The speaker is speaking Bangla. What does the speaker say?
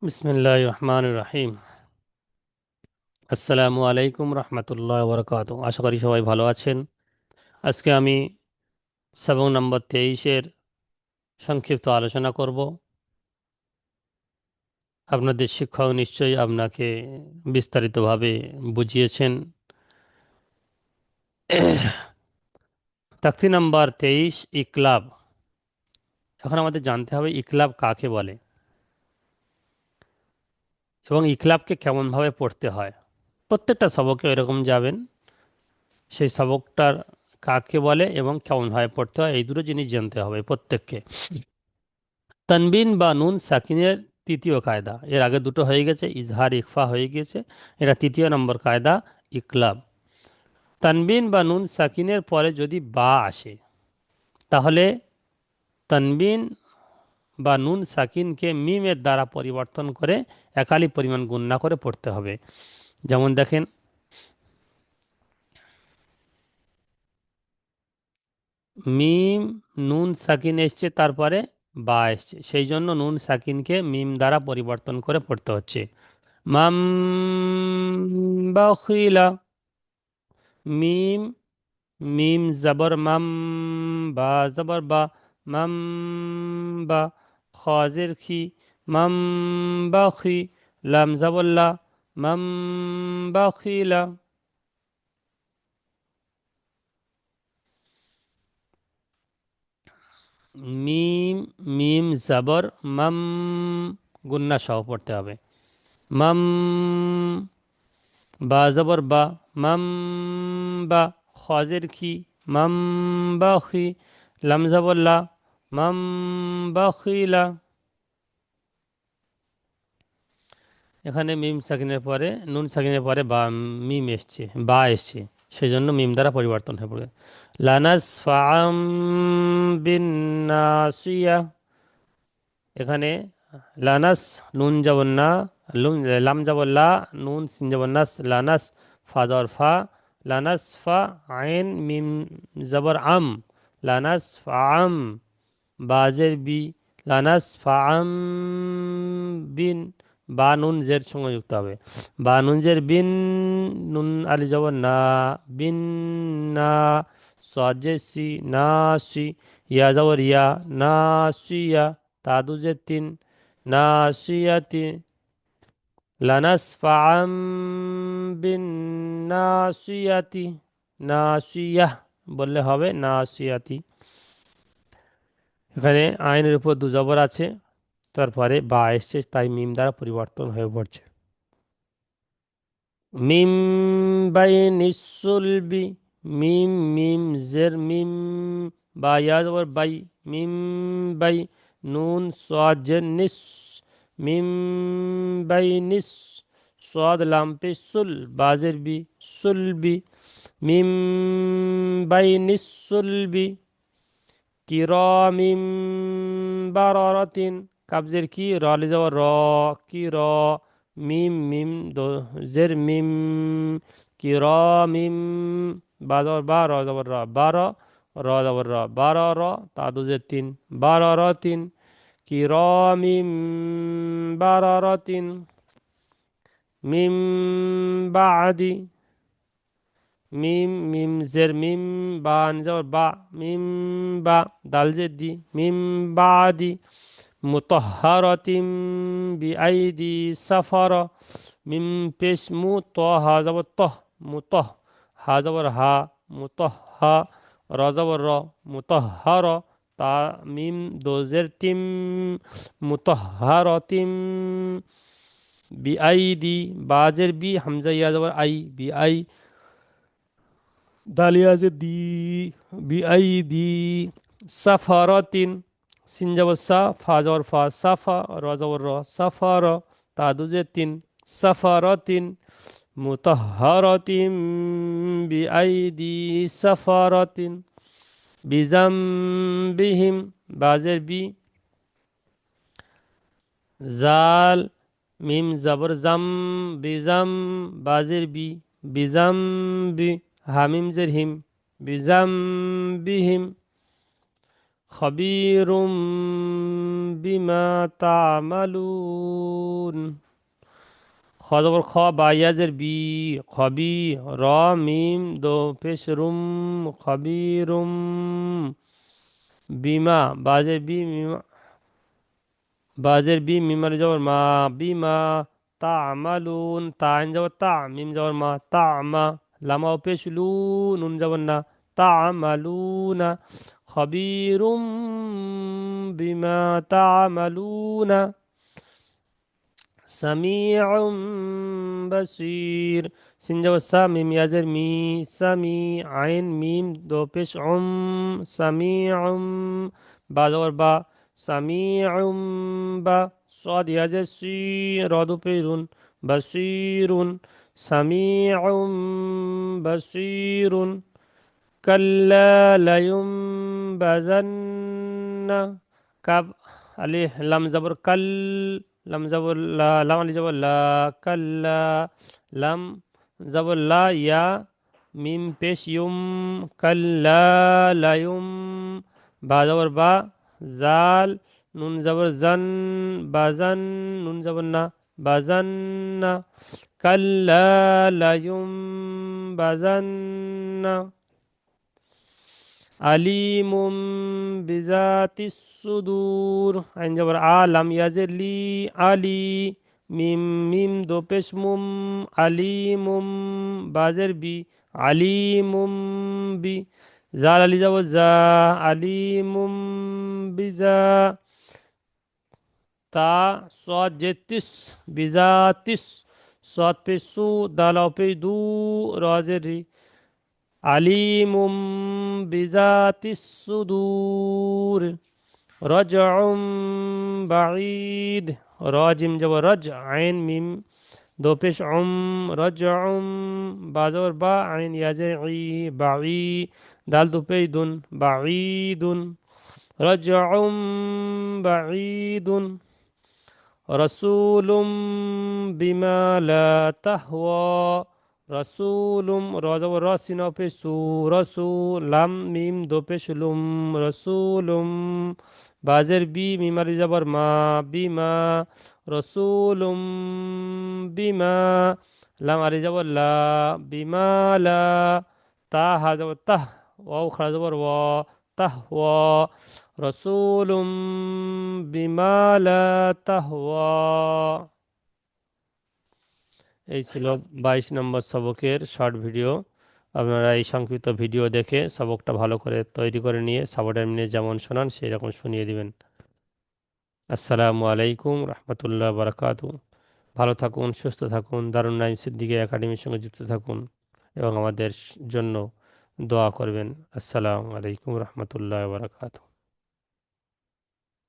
বিসমিল্লাহির রহমানির রহিম। আসসালামু আলাইকুম রহমতুল্লাহ বরকাত। আশা করি সবাই ভালো আছেন। আজকে আমি সবক নম্বর 23-এর সংক্ষিপ্ত আলোচনা করব। আপনাদের শিক্ষক নিশ্চয়ই আপনাকে বিস্তারিতভাবে বুঝিয়েছেন। তাকতি নাম্বার 23, ইকলাব। এখন আমাদের জানতে হবে ইকলাব কাকে বলে এবং ইকলাবকে কেমনভাবে পড়তে হয়। প্রত্যেকটা সবকে এরকম যাবেন, সেই সবকটার কাকে বলে এবং কেমনভাবে পড়তে হয় এই দুটো জিনিস জানতে হবে প্রত্যেককে। তানবিন বা নুন সাকিনের তৃতীয় কায়দা, এর আগে দুটো হয়ে গেছে, ইজহার ইকফা হয়ে গিয়েছে, এটা তৃতীয় নম্বর কায়দা, ইকলাব। তানবিন বা নুন সাকিনের পরে যদি বা আসে, তাহলে তানবিন বা নুন সাকিনকে মিমের দ্বারা পরিবর্তন করে একালি পরিমাণ গুণনা করে পড়তে হবে। যেমন দেখেন, মিম নুন সাকিন এসছে, তারপরে বা এসছে, সেই জন্য নুন সাকিনকে মিম দ্বারা পরিবর্তন করে পড়তে হচ্ছে। মাম বাখিলা, মিম মিম জবর মাম, বা জবর বা, মাম বা, খাজের খি, মাম বাখি, লাম জবর লা, মাম বাখিলা। মিম মিম জবর মাম, গুন্না সহ পড়তে হবে। মাম, বা জবর বা, মাম বা, খাজের খি, মাম বাখি, লাম জবর লা, মাম বাখিলা। এখানে মিম সাকিনের পরে নুন সাকিনের পরে বা মিম এসছে, বা এসছে, সেই জন্য মিম দ্বারা পরিবর্তন হয়ে পড়ে। লানাস ফাম বিন নাসিয়া, এখানে লানাস, নুন যাবন না, লাম যাবন লা, নুন সিন যাবন নাস, লানাস, ফা জবর ফা, লানাস ফা, আইন মিম জবর আম, লানাস ফা আম, বাজের বি, লানাস ফাম বিন, বা নুন জের সঙ্গে যুক্ত হবে, বা নুন জের বিন, নুন আলি যাব না, বিন না, সজে সি না সি, ইয়া যাবর ইয়া না সিয়া, তাদু জের তিন না সিয়াতি, লানাস ফাম বিন না সিয়াতি, না সিয়াহ বললে হবে, না সিয়াতি। এখানে আইনের উপর দু জবর আছে, তারপরে বা এসছে, তাই মিম দ্বারা পরিবর্তন হয়ে পড়ছে। মিম বাই নিসুলবি, মিম মিম জের মিম, বা ইয়া জবর বাই, মিম বাই, নুন সাদ জের নিস, মিম বাই নিস, সাদ লাম পে সুল, বাজের বি, সুলবি, মিম বাই নিসুলবি, কিরামিম বারারাতিন, কাবজের কি, র লে যাওয়া র, কি র, মিম মিম জের মিম, কিরামিম, বা যাওয়ার বা, র যাওয়ার র, বারো, র যাওয়ার র, বারো র, তাদু জের তিন, বারারাতিন, কিরামিম বারারাতিন। মিম বাদি, মিম মিম জের মিম, বা যাওয়ার বা, মিম বা, দাল জের দি, মিম বাদি, মুতহহারাতিম বিআইদি সাফারা, মিম পেশ মু, ত হা যাবর তহ, মুতহ, হা যাবর হা, মুতহহা, র যাবর র, মুতহহার, তা মিম দোজের তিম, মুতহহারতিম, বিআইদি, বাজের বি, হামজা ইয়া যাবর আই, বিআই, দালিয়াজে দি, বিআই দি, সাফারাতিন, সিন যাবর সা, ফা যাবর ফা, সাফা, র যাবর র, সাফার, তাদুজে তিন, সাফারাতিন, মুতাহহারাতিন বিআইদি সাফারাতিন, বিজামবিহিম, বাজের বি, জাল, মিম জবর জাম, বিজাম, বাজের বি, বিজাম বি, হামিম জের হিম, বিজাম বিহিম, খবীরুম বিমা তা'মালুন। খ জবর খ, বা ইয়াজের বি, খবি, র মিম দো পেশ রুম, খবীরুম বিমা, বাজের বি মিমা, বাজের বি মিমার জবর মা, বিমা তা আমালুন, তা আইন জবর তা, মিম জবর মা, তা আমা, লামা ও পেশ লু, নুন জবর না, তা আমালুনা, খবীরুম বিমা তা আমালুনা, সামিউম বাসির। সিন জবর সা, মিম ইয়াজের মি, সামি, আইন মিম দো পেশ সামিউম, বা জবর বা, সামিউম বা, صاد ইয়াজের সি, রদু পেরুন, বাসিরুন, সামিউম বাসিরুন, কাল্লা লায়ুমবাযান্না, কাব আলিফ লাম জবর কাল, লাম জবর লা, লাম আলিফ জবর লা, কাল্লা, লাম জবর লা, ইয়া মিম পেশ ইউম, কাল্লা লায়ুম, বা জবর বা, জাল নুন জবর জান, বাজান, নুন জবর না, বাজান্না, কাল্লা লায়ুমবাযান্না, আলিমুম বিজাতিস সুদূর। আইন জবর আ, লাম ইয়াজের লি, আলি, মিম মিম দো পেশ মুম, আলিমুম, বাজের বি, আলিমুম বি, জাল আলি জবর জা, আলিমুম বিজা, তা সদ জেতিস, বিজাতিস, সদ পে সু, দালাও পে দু, রজের রি, আলিমুম বিজাতিস সুদূর, রজউম বাঈদ, রাজিম যাব রজ, আইন মিম দো পেশ রজউম, বা জবর বা, আইন ইয়াজে ই, বাঈ, দাল দো পে দুন, বাঈদুন, রজউম বাঈদুন, রসুলুম বিমা লা তাহওয়া, রসুলুম, র জবর র, সিন পেশু, রসুল, লাম মিম দো পেশলুম, রসুলুম, বাজের বি মিমারি জবর মা, বিমা, রসুলুম বিমা, লাম আরি জবর লা, বিমা লা, তা হা জবর তাহ, ওয়াও খাড়া জবর ওয়া, তাহ ওয়া, রসুলুম বিমা লা তাহওয়া। এই ছিল 22 নম্বর সবকের শর্ট ভিডিও। আপনারা এই সংক্ষিপ্ত ভিডিও দেখে সবকটা ভালো করে তৈরি করে নিয়ে সাবটাইমিনে যেমন শোনান সেই রকম শুনিয়ে দিবেন। আসসালামু আলাইকুম রহমতুল্লাহ বারাকাতু। ভালো থাকুন, সুস্থ থাকুন, দারুন নাইম সিদ্দিকী একাডেমির সঙ্গে যুক্ত থাকুন এবং আমাদের জন্য দোয়া করবেন। আসসালামু আলাইকুম রহমতুল্লাহ বারাকাতু।